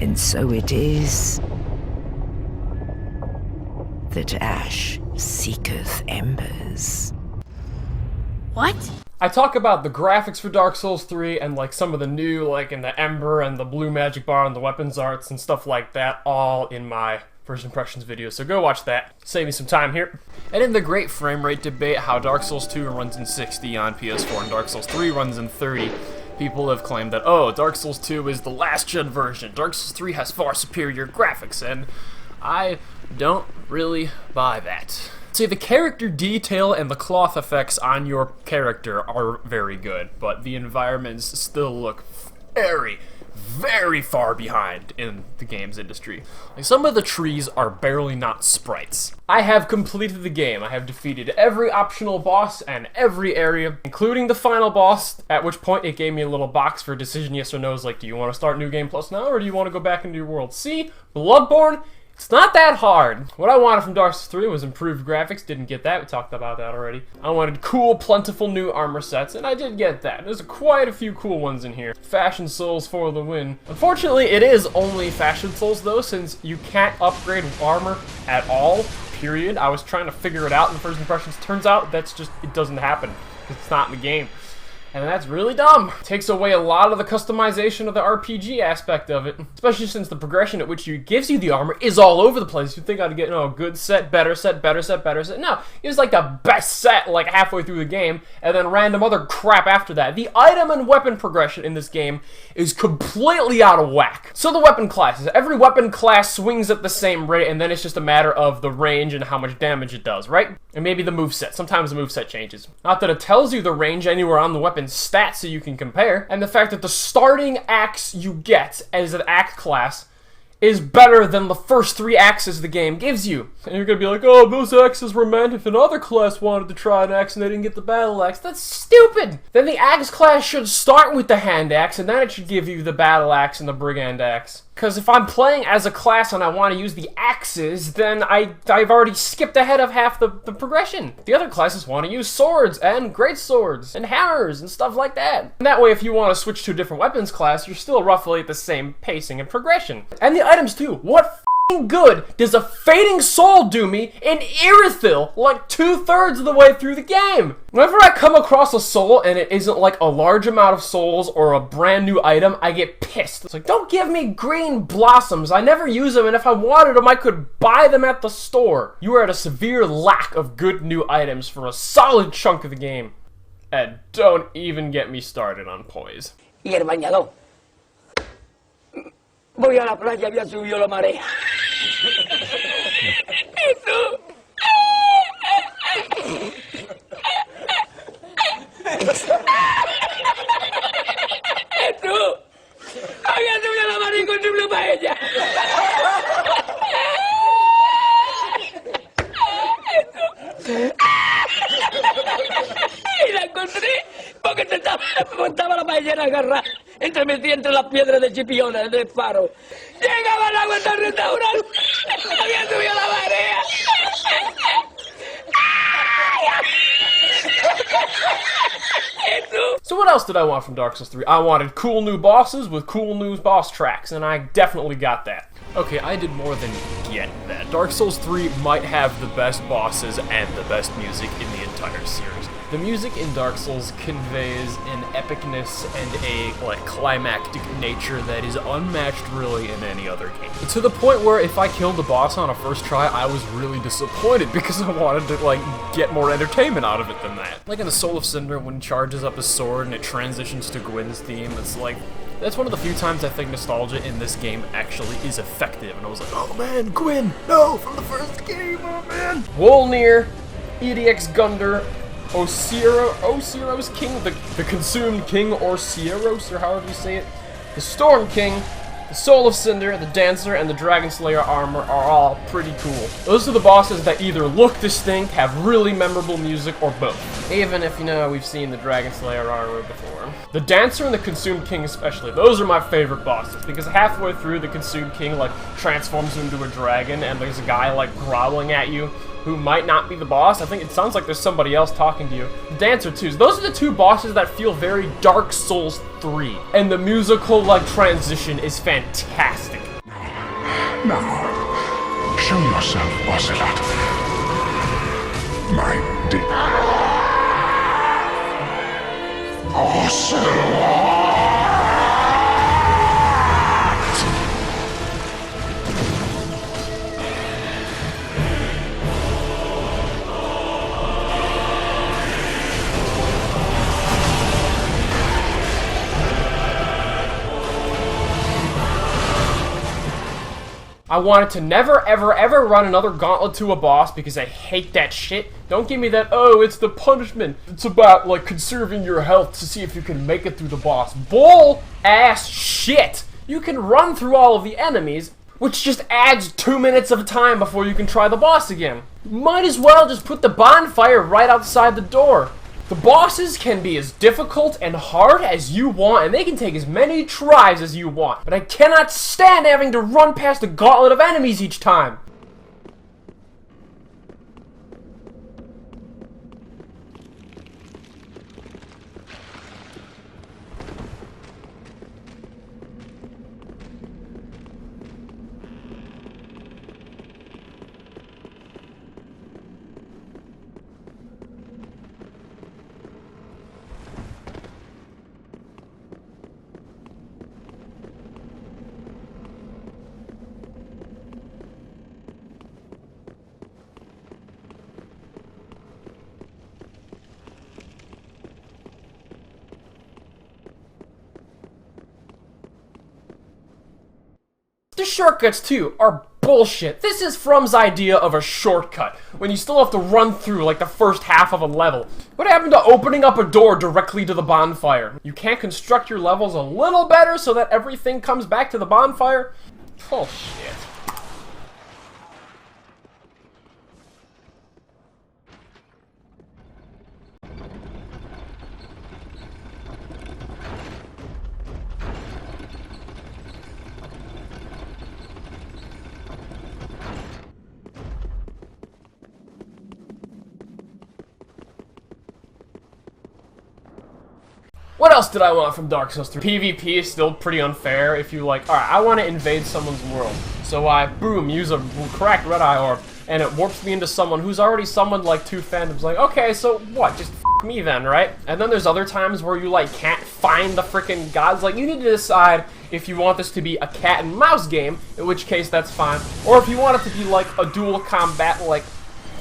And so it is that ash seeketh embers. What? I talk about the graphics for Dark Souls 3 and like some of the new, like in the Ember and the blue magic bar and the weapons arts and stuff like that, all in my first impressions video, so go watch that. Save me some time here. And in the great frame rate debate, how Dark Souls 2 runs in 60 on PS4 and Dark Souls 3 runs in 30, people have claimed that, oh, Dark Souls 2 is the last gen version, Dark Souls 3 has far superior graphics, and I don't really buy that. See, the character detail and the cloth effects on your character are very good, but the environments still look very, very far behind in the games industry. Like, some of the trees are barely not sprites. I have completed the game. I have defeated every optional boss and every area, including the final boss, at which point it gave me a little box for a decision yes or no. It's like, do you want to start New Game Plus now, or do you want to go back into your world? See, Bloodborne, it's not that hard. What I wanted from Dark Souls 3 was improved graphics. Didn't get that. We talked about that already. I wanted cool, plentiful new armor sets, and I did get that. There's quite a few cool ones in here. Fashion Souls for the win. Unfortunately, it is only Fashion Souls, though, since you can't upgrade armor at all, period. I was trying to figure it out in the first impressions. Turns out that's just, it doesn't happen. It's not in the game. And that's really dumb. It takes away a lot of the customization of the RPG aspect of it, especially since the progression at which it gives you the armor is all over the place. You think I'd get, a good set, better set, better set, better set. No, it's like the best set like halfway through the game, and then random other crap after that. The item and weapon progression in this game is completely out of whack. So the weapon classes. Every weapon class swings at the same rate, and then it's just a matter of the range and how much damage it does, right? And maybe the moveset. Sometimes the moveset changes. Not that it tells you the range anywhere on the weapon stats so you can compare, and the fact that the starting axe you get as an axe class is better than the first 3 axes the game gives you. And you're gonna be like, oh, those axes were meant if another class wanted to try an axe and they didn't get the battle axe. That's stupid! Then the axe class should start with the hand axe, and then it should give you the battle axe and the brigand axe. Because if I'm playing as a class and I want to use the axes, then I've already skipped ahead of half the progression. The other classes want to use swords and great swords and hammers and stuff like that. And that way, if you want to switch to a different weapons class, you're still roughly at the same pacing and progression. And the items too. What good does a Fading Soul do me in Irithyll like 2/3 of the way through the game? Whenever I come across a soul and it isn't like a large amount of souls or a brand new item, I get pissed. It's like, don't give me green blossoms. I never use them, and if I wanted them, I could buy them at the store. You are at a severe lack of good new items for a solid chunk of the game. And don't even get me started on poise. Y el bañador. Voy a la playa, había subido la marea. Eso. Eso. Había subido la marea y encontré una paella. Eso. Y la encontré porque estaba la paellera agarrada metida entre las piedras de Chipiona del faro. Llegaba el agua al restaurante, había subido la marea. So what else did I want from Dark Souls 3? I wanted cool new bosses with cool new boss tracks, and I definitely got that. Okay, I did more than get that. Dark Souls 3 might have the best bosses and the best music in the entire series. The music in Dark Souls conveys an epicness and a climactic nature that is unmatched really in any other game. To the point where if I killed the boss on a first try, I was really disappointed because I wanted to get more entertainment out of it than that. Like in the Soul of Cinder, when he charges up his sword and it transitions to Gwyn's theme, it's like, that's one of the few times I think nostalgia in this game actually is effective, and I was like, oh man, Gwyn, no, from the first game, oh man. Wolnir, EDX Gunder, Osiro's King, the Consumed King, or Sieros, or however you say it, the Storm King, the Soul of Cinder, the Dancer, and the Dragon Slayer armor are all pretty cool. Those are the bosses that either look distinct, have really memorable music, or both. Even if, we've seen the Dragon Slayer armor before. The Dancer and the Consumed King especially, those are my favorite bosses, because halfway through the Consumed King, transforms into a dragon, and there's a guy, growling at you, who might not be the boss. I think it sounds like there's somebody else talking to you. The Dancer too. So those are the two bosses that feel very Dark Souls 3. And the musical transition is fantastic. Now, show yourself, Ocelot. My dear. Ocelot! I wanted to never, ever, ever run another gauntlet to a boss because I hate that shit. Don't give me that, oh, it's the punishment. It's about, like, conserving your health to see if you can make it through the boss. Bull ass shit! You can run through all of the enemies, which just adds 2 minutes of time before you can try the boss again. Might as well just put the bonfire right outside the door. The bosses can be as difficult and hard as you want, and they can take as many tries as you want, but I cannot stand having to run past a gauntlet of enemies each time. The shortcuts, too, are bullshit. This is From's idea of a shortcut, when you still have to run through, like, the first half of a level. What happened to opening up a door directly to the bonfire? You can't construct your levels a little better so that everything comes back to the bonfire? Bullshit. What else did I want from Dark Souls 3? PvP is still pretty unfair if you like, alright, I want to invade someone's world. So I, boom, use a cracked red eye orb, and it warps me into someone who's already summoned like 2 phantoms. Like, okay, so what? Just f me then, right? And then there's other times where you like can't find the freaking gods. Like, you need to decide if you want this to be a cat and mouse game, in which case that's fine, or if you want it to be like a dual combat, like,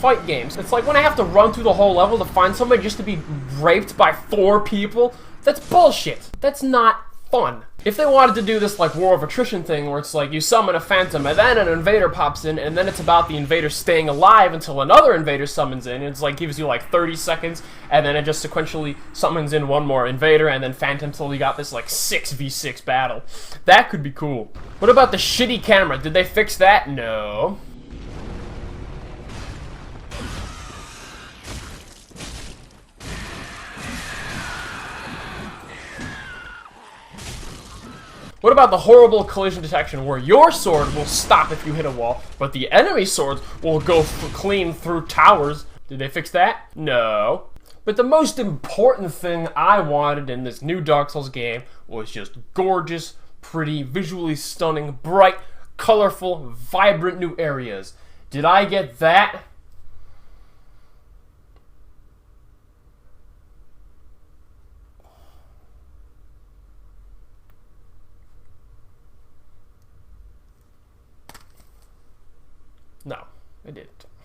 fight games. It's like when I have to run through the whole level to find somebody just to be raped by 4 people. That's bullshit. That's not fun. If they wanted to do this like War of Attrition thing where it's like you summon a phantom and then an invader pops in and then it's about the invader staying alive until another invader summons in, it's like gives you like 30 seconds and then it just sequentially summons in one more invader and then phantom till you got this like 6v6 battle. That could be cool. What about the shitty camera? Did they fix that? No. What about the horrible collision detection where your sword will stop if you hit a wall, but the enemy swords will go clean through towers? Did they fix that? No. But the most important thing I wanted in this new Dark Souls game was just gorgeous, pretty, visually stunning, bright, colorful, vibrant new areas. Did I get that? No, I didn't.